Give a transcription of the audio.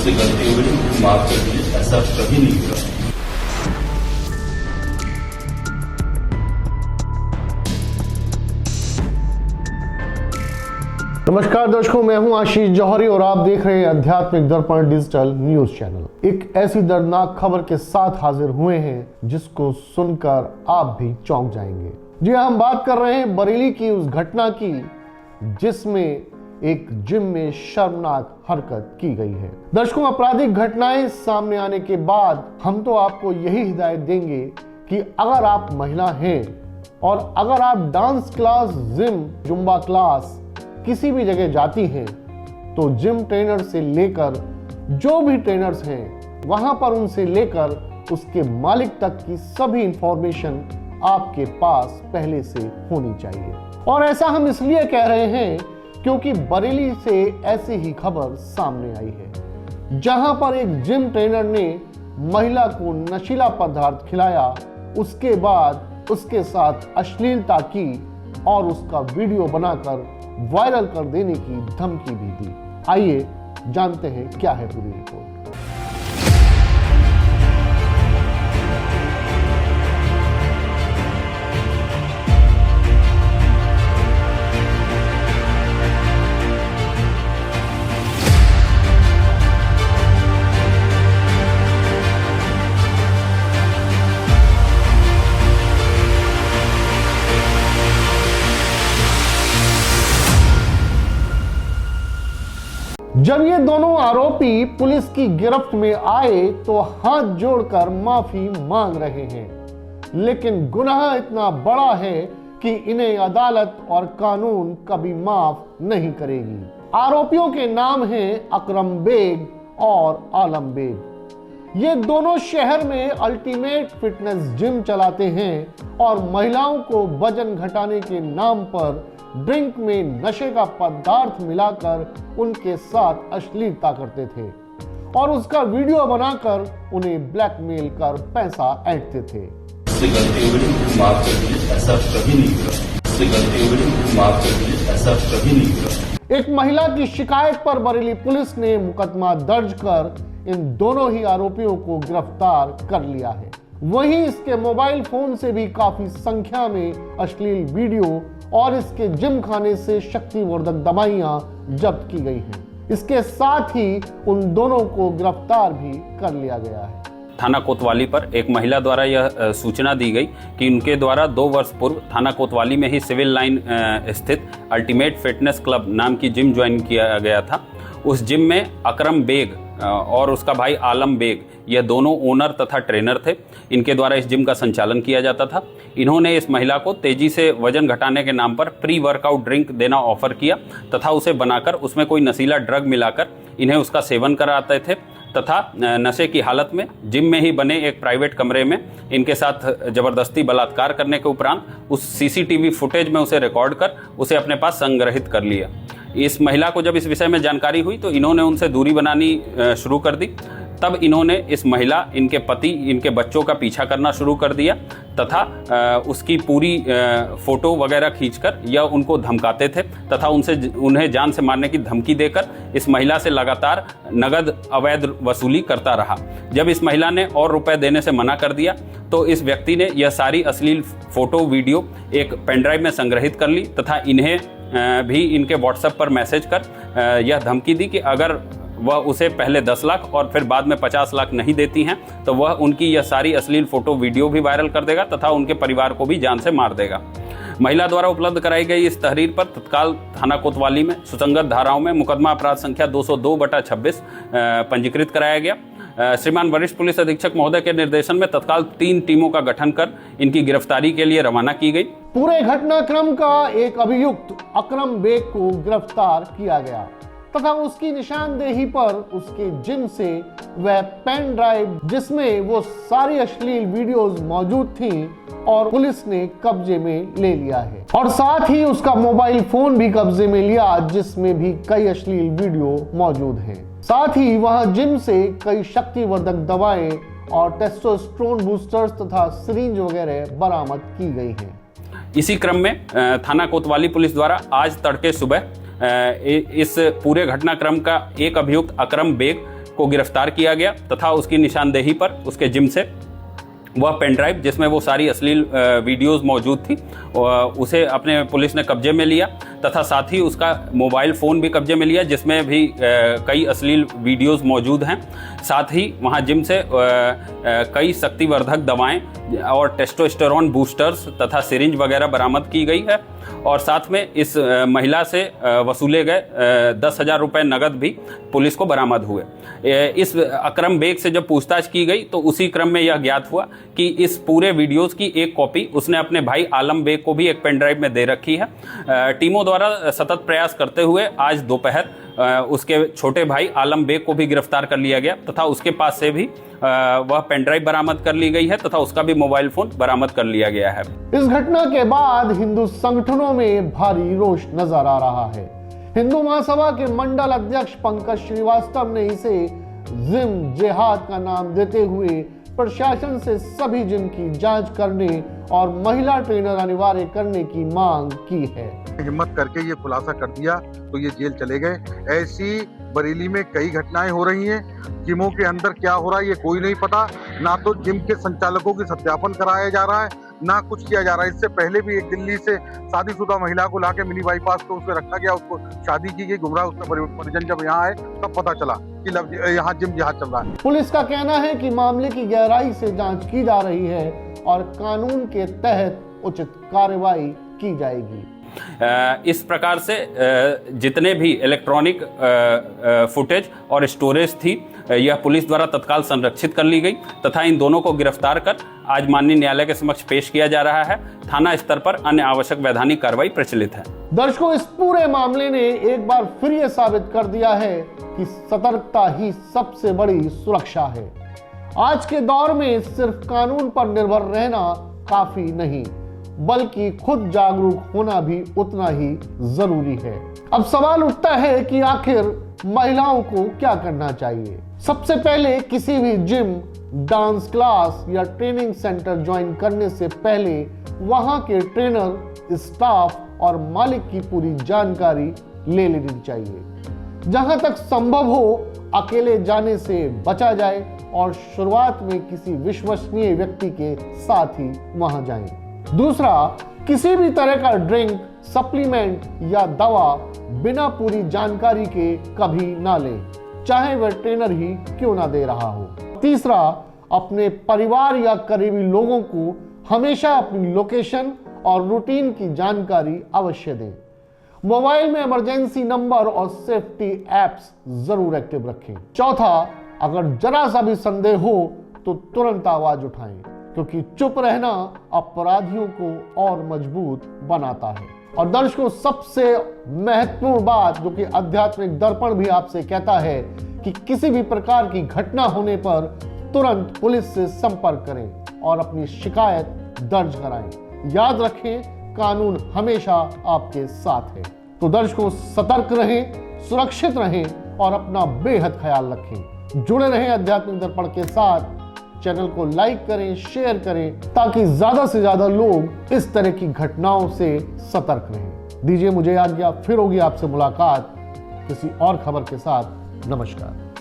से गलती हो गई, माफ कर दीजिए, ऐसा कभी नहीं हुआ। नमस्कार दर्शकों, मैं हूं आशीष जौहरी और आप देख रहे हैं आध्यात्मिक दर्पण डिजिटल न्यूज चैनल। एक ऐसी दर्दनाक खबर के साथ हाजिर हुए हैं जिसको सुनकर आप भी चौंक जाएंगे। जी हां, हम बात कर रहे हैं बरेली की उस घटना की जिसमें एक जिम में शर्मनाक हरकत की गई है। दर्शकों, आपराधिक घटनाएं सामने आने के बाद हम तो आपको यही हिदायत देंगे कि अगर आप महिला हैं और अगर आप dance class, gym, Zumba class किसी भी जगह जाती हैं तो जिम ट्रेनर से लेकर जो भी ट्रेनर्स हैं वहां पर उनसे लेकर उसके मालिक तक की सभी इंफॉर्मेशन आपके पास पहले से होनी चाहिए। और ऐसा हम इसलिए कह रहे हैं क्योंकि बरेली से ऐसी ही खबर सामने आई है जहां पर एक जिम ट्रेनर ने महिला को नशीला पदार्थ खिलाया, उसके बाद उसके साथ अश्लीलता की और उसका वीडियो बनाकर वायरल कर देने की धमकी भी दी। आइए जानते हैं क्या है पूरी रिपोर्ट। जब ये दोनों आरोपी पुलिस की गिरफ्त में आए तो हाथ जोड़कर माफी मांग रहे हैं, लेकिन गुनाह इतना बड़ा है कि इन्हें अदालत और कानून कभी माफ नहीं करेगी। आरोपियों के नाम हैं अकरम बेग और आलम बेग। ये दोनों शहर में अल्टीमेट फिटनेस जिम चलाते हैं और महिलाओं को वजन घटाने के नाम पर ड्रिंक में नशे का पदार्थ मिलाकर उनके साथ अश्लीलता करते थे और उसका वीडियो बनाकर उन्हें ब्लैकमेल कर पैसा ऐंठते थे। से गलती हो गई, माफ कर दीजिए, ऐसा कभी नहीं हुआ। से गलती हो गई, माफ कर दीजिए, ऐसा कभी नहीं हुआ। एक महिला की शिकायत पर बरेली पुलिस ने मुकदमा दर्ज कर इन दोनों ही आरोपियों को गिरफ्तार कर लिया है। वहीं इसके मोबाइल फोन से भी काफी संख्या में अश्लील वीडियो और इसके जिम खाने से शक्तिवर्धक दवाइयां जब्त की गई हैं। इसके साथ ही उन दोनों को गिरफ्तार भी कर लिया गया है। थाना कोतवाली पर एक महिला द्वारा यह सूचना दी गई कि उनके द्वारा 2 वर्ष पूर्व थाना कोतवाली में ही सिविल लाइन स्थित अल्टीमेट फिटनेस क्लब नाम की जिम ज्वाइन किया गया था। उस जिम में अकरम बेग और उसका भाई आलम बेग, यह दोनों ओनर तथा ट्रेनर थे। इनके द्वारा इस जिम का संचालन किया जाता था। इन्होंने इस महिला को तेजी से वजन घटाने के नाम पर प्री वर्कआउट ड्रिंक देना ऑफर किया तथा उसे बनाकर उसमें कोई नशीला ड्रग मिलाकर इन्हें उसका सेवन कराते थे तथा नशे की हालत में जिम में ही बने एक प्राइवेट कमरे में इनके साथ जबरदस्ती बलात्कार करने के उपरांत उस सीसीटीवी फुटेज में उसे रिकॉर्ड कर उसे अपने पास संग्रहित कर लिया। इस महिला को जब इस विषय में जानकारी हुई तो इन्होंने उनसे दूरी बनानी शुरू कर दी। तब इन्होंने इस महिला, इनके पति, इनके बच्चों का पीछा करना शुरू कर दिया तथा उसकी पूरी फोटो वगैरह खींचकर यह उनको धमकाते थे तथा उन्हें जान से मारने की धमकी देकर इस महिला से लगातार नगद अवैध वसूली करता रहा। जब इस महिला ने और रुपए देने से मना कर दिया तो इस व्यक्ति ने यह सारी अश्लील फोटो वीडियो एक पेनड्राइव में संग्रहित कर ली तथा इन्हें भी इनके व्हाट्सएप पर मैसेज कर यह धमकी दी कि अगर वह उसे पहले 10 लाख और फिर बाद में 50 लाख नहीं देती हैं तो वह उनकी यह सारी अश्लील फोटो वीडियो भी वायरल कर देगा तथा उनके परिवार को भी जान से मार देगा। महिला द्वारा उपलब्ध कराई गई इस तहरीर पर तत्काल थाना कोतवाली में सुसंगत धाराओं में मुकदमा अपराध संख्या 202/26 पंजीकृत कराया गया। श्रीमान वरिष्ठ पुलिस अधीक्षक महोदय के निर्देशन में तत्काल 3 टीमों का गठन कर इनकी गिरफ्तारी के लिए रवाना की गई। पूरे घटनाक्रम का एक अभियुक्त अकरम बेग को गिरफ्तार किया गया तथा उसकी निशानदेही पर उसके जिम से वह पेन ड्राइव जिसमें वो सारी अश्लील वीडियोस मौजूद थीं और पुलिस ने कब्जे में ले लिया है और साथ ही उसका मोबाइल फोन भी कब्जे में लिया जिसमें भी कई अश्लील वीडियो मौजूद हैं। साथ ही वहां जिम से कई शक्तिवर्धक दवाएं और टेस्टोस्टेरोन बूस्टर्स तथा सिरिंज वगैरह बरामद की गई हैं। इसी क्रम में थाना कोतवाली पुलिस द्वारा आज तड़के सुबह इस पूरे घटनाक्रम का एक अभियुक्त अकरम बेग को गिरफ्तार किया गया तथा उसकी निशानदेही पर उसके जिम से वह पेन ड्राइव जिसमें वो सारी अश्लील वीडियोस मौजूद थी उसे अपने पुलिस ने कब्जे में लिया तथा साथ ही उसका मोबाइल फ़ोन भी कब्जे में लिया जिसमें भी कई अश्लील वीडियोस मौजूद हैं। साथ ही वहाँ जिम से कई शक्तिवर्धक दवाएं और टेस्टोस्टेरोन बूस्टर्स तथा सिरिंज वगैरह बरामद की गई है और साथ में इस महिला से वसूले गए 10,000 रुपये नगद भी पुलिस को बरामद हुए। इस अकरम बेग से जब पूछताछ की गई तो उसी क्रम में यह ज्ञात हुआ कि इस पूरे वीडियोस की एक कॉपी उसने अपने भाई आलम बेग को भी एक पेन ड्राइव में दे रखी है। टीमों द्वारा सतत प्रयास करते हुए आज दोपहर उसके छोटे भाई आलम बेग को भी गिरफ्तार कर लिया गया तथा उसके पास से भी वह पेन ड्राइव बरामद कर ली गई है तथा उसका भी मोबाइल फोन बरामद कर लिया गया है। इस घटना के बाद हिंदू संगठनों में भारी रोष नजर आ रहा है। हिंदू महासभा के मंडल अध्यक्ष पंकज श्रीवास्तव ने इसे जिम जिहाद का नाम देते हुए प्रशासन से सभी जिम की जांच करने और महिला ट्रेनर अनिवार्य करने की मांग की है। हिम्मत करके ये खुलासा कर दिया तो ये जेल चले गए। ऐसी बरेली में कई घटनाएं हो रही हैं। जिमों के अंदर क्या हो रहा है ये कोई नहीं पता। ना तो जिम के संचालकों की सत्यापन कराया जा रहा है ना कुछ किया जा रहा है। इससे पहले भी एक दिल्ली से शादीशुदा महिला को लाके मिनी बाईपास पे उसमें रखा गया, उसको शादी की गई, गुमराह उसका परिजन जब यहाँ आए तब पता चला कि यहाँ जिम जिहाद चल रहा है। पुलिस का कहना है कि मामले की गहराई से जांच की जा रही है और कानून के तहत उचित कार्रवाई की जाएगी। इस प्रकार से जितने भी इलेक्ट्रॉनिक फुटेज और स्टोरेज थी यह पुलिस द्वारा तत्काल संरक्षित कर ली गई तथा इन दोनों को गिरफ्तार कर आज माननीय न्यायालय के समक्ष पेश किया जा रहा है। थाना स्तर पर अन्य आवश्यक वैधानिक कार्रवाई प्रचलित है। दर्शकों, इस पूरे मामले ने एक बार फिर यह साबित कर दिया है कि सतर्कता ही सबसे बड़ी सुरक्षा है। आज के दौर में सिर्फ कानून पर निर्भर रहना काफी नहीं बल्कि खुद जागरूक होना भी उतना ही जरूरी है। अब सवाल उठता है कि आखिर महिलाओं को क्या करना चाहिए। सबसे पहले किसी भी जिम, डांस क्लास या ट्रेनिंग सेंटर ज्वाइन करने से पहले वहां के ट्रेनर, स्टाफ और मालिक की पूरी जानकारी ले लेनी चाहिए। जहां तक संभव हो अकेले जाने से बचा जाए और शुरुआत में किसी विश्वसनीय व्यक्ति के साथ ही वहां जाएं। दूसरा, किसी भी तरह का ड्रिंक, सप्लीमेंट या दवा बिना पूरी जानकारी के कभी ना लें, चाहे वह ट्रेनर ही क्यों ना दे रहा हो। तीसरा, अपने परिवार या करीबी लोगों को हमेशा अपनी लोकेशन और रूटीन की जानकारी अवश्य दें। मोबाइल में इमरजेंसी नंबर और सेफ्टी एप्स जरूर एक्टिव रखें। चौथा, अगर जरा सा भी संदेह हो तो तुरंत आवाज उठाएं, क्योंकि चुप रहना अपराधियों को और मजबूत बनाता है। और दर्शकों, सबसे महत्वपूर्ण बात जो कि आध्यात्मिक दर्पण भी आपसे कहता है कि किसी भी प्रकार की घटना होने पर तुरंत पुलिस से संपर्क करें और अपनी शिकायत दर्ज कराएं। याद रखें, कानून हमेशा आपके साथ है। तो दर्शकों, सतर्क रहें, सुरक्षित रहें और अपना बेहद ख्याल रखें। जुड़े रहें आध्यात्मिक दर्पण के साथ। चैनल को लाइक करें, शेयर करें ताकि ज्यादा से ज्यादा लोग इस तरह की घटनाओं से सतर्क रहें। दीजिए मुझे आज्ञा, फिर होगी आपसे मुलाकात किसी और खबर के साथ। नमस्कार।